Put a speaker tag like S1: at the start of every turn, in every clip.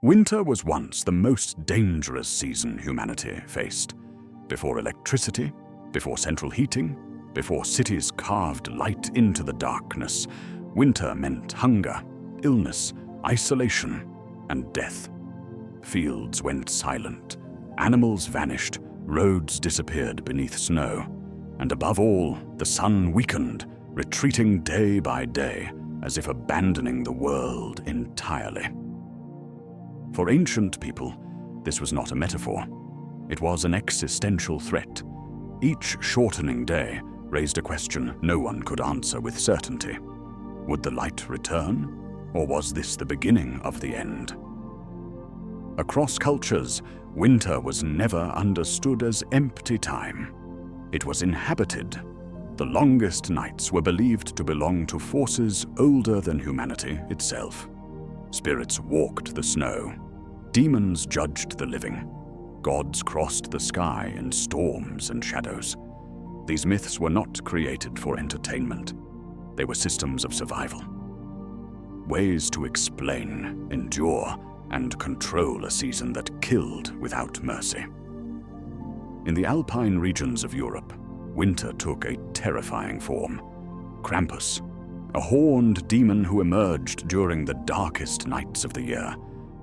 S1: Winter was once the most dangerous season humanity faced. Before electricity, before central heating, before cities carved light into the darkness, winter meant hunger, illness, isolation, and death. Fields went silent, animals vanished, roads disappeared beneath snow, and above all, the sun weakened, retreating day by day, as if abandoning the world entirely. For ancient people, this was not a metaphor. It was an existential threat. Each shortening day raised a question no one could answer with certainty. Would the light return, or was this the beginning of the end? Across cultures, winter was never understood as empty time. It was inhabited. The longest nights were believed to belong to forces older than humanity itself. Spirits walked the snow. Demons judged the living. Gods crossed the sky in storms and shadows. These myths were not created for entertainment. They were systems of survival. Ways to explain, endure, and control a season that killed without mercy. In the Alpine regions of Europe, winter took a terrifying form. Krampus, a horned demon who emerged during the darkest nights of the year,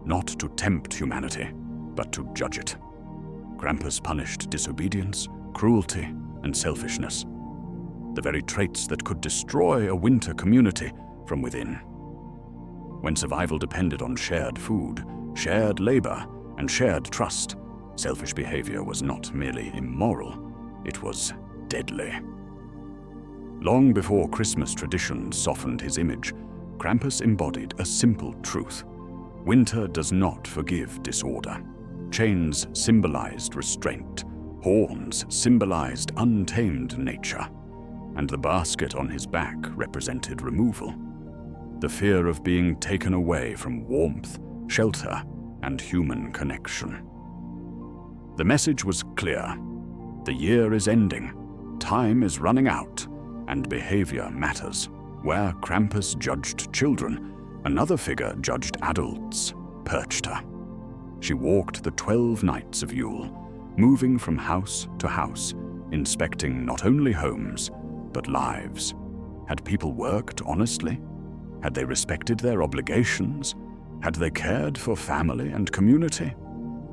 S1: not to tempt humanity, but to judge it. Krampus punished disobedience, cruelty, and selfishness, the very traits that could destroy a winter community from within. When survival depended on shared food, shared labor, and shared trust, selfish behavior was not merely immoral, it was deadly. Long before Christmas traditions softened his image, Krampus embodied a simple truth. Winter does not forgive disorder. Chains symbolized restraint, horns symbolized untamed nature, and the basket on his back represented removal. The fear of being taken away from warmth, shelter, and human connection. The message was clear. The year is ending, time is running out, and behavior matters. Where Krampus judged children, another figure judged adults, Perchta. She walked the 12 nights of Yule, moving from house to house, inspecting not only homes, but lives. Had people worked honestly? Had they respected their obligations? Had they cared for family and community?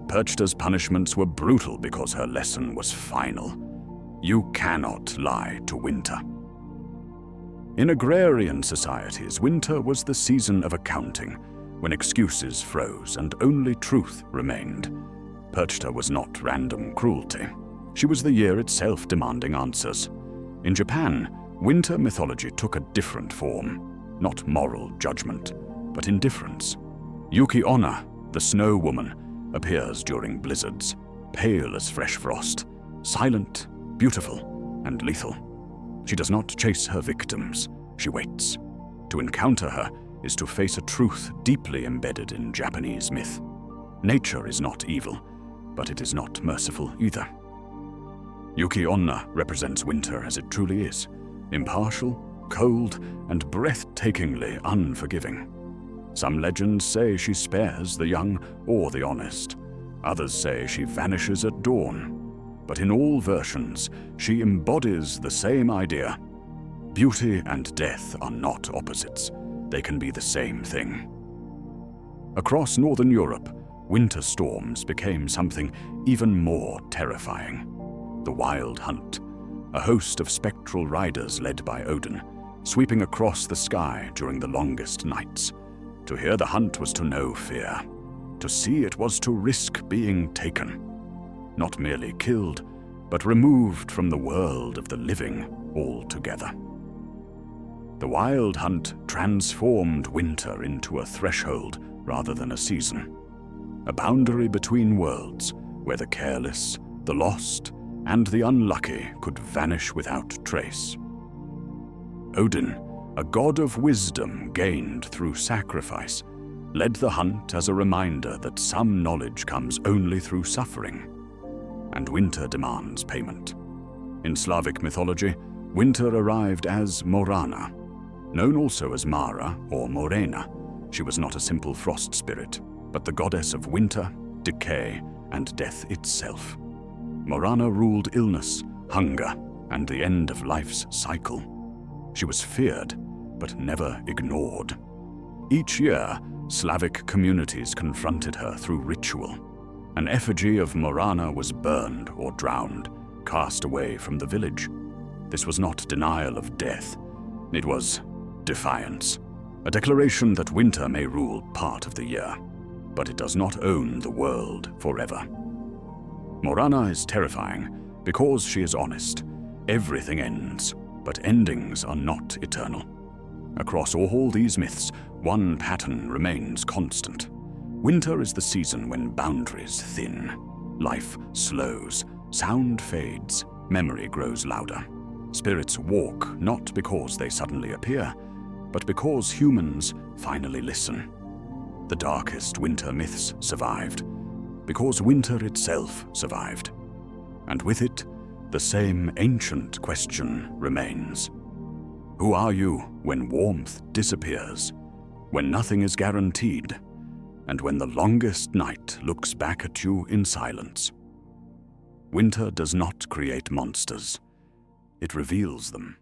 S1: Perchta's punishments were brutal because her lesson was final. You cannot lie to winter. In agrarian societies, winter was the season of accounting, when excuses froze and only truth remained. Perchta was not random cruelty. She was the year itself demanding answers. In Japan, winter mythology took a different form, not moral judgment, but indifference. Yuki-Onna, the snow woman, appears during blizzards, pale as fresh frost, silent, beautiful, and lethal. She does not chase her victims, she waits. To encounter her is to face a truth deeply embedded in Japanese myth. Nature is not evil, but it is not merciful either. Yuki-Onna represents winter as it truly is, impartial, cold, and breathtakingly unforgiving. Some legends say she spares the young or the honest. Others say she vanishes at dawn. But in all versions, she embodies the same idea. Beauty and death are not opposites. They can be the same thing. Across Northern Europe, winter storms became something even more terrifying. The Wild Hunt, a host of spectral riders led by Odin, sweeping across the sky during the longest nights. To hear the hunt was to know fear. To see it was to risk being taken. Not merely killed, but removed from the world of the living altogether. The Wild Hunt transformed winter into a threshold rather than a season, a boundary between worlds where the careless, the lost, and the unlucky could vanish without trace. Odin, a god of wisdom gained through sacrifice, led the hunt as a reminder that some knowledge comes only through suffering, and winter demands payment. In Slavic mythology, winter arrived as Morana. Known also as Mara or Morana, she was not a simple frost spirit. but the goddess of winter, decay, and death itself. Morana ruled illness, hunger, and the end of life's cycle. She was feared, but never ignored. Each year, Slavic communities confronted her through ritual. An effigy of Morana was burned or drowned, cast away from the village. This was not denial of death. It was defiance, a declaration that winter may rule part of the year, but it does not own the world forever. Morana is terrifying because she is honest. Everything ends, but endings are not eternal. Across all these myths, one pattern remains constant. Winter is the season when boundaries thin. Life slows, sound fades, memory grows louder. Spirits walk not because they suddenly appear, but because humans finally listen. The darkest winter myths survived, because winter itself survived. And with it, the same ancient question remains. Who are you when warmth disappears, when nothing is guaranteed, and when the longest night looks back at you in silence? Winter does not create monsters. It reveals them.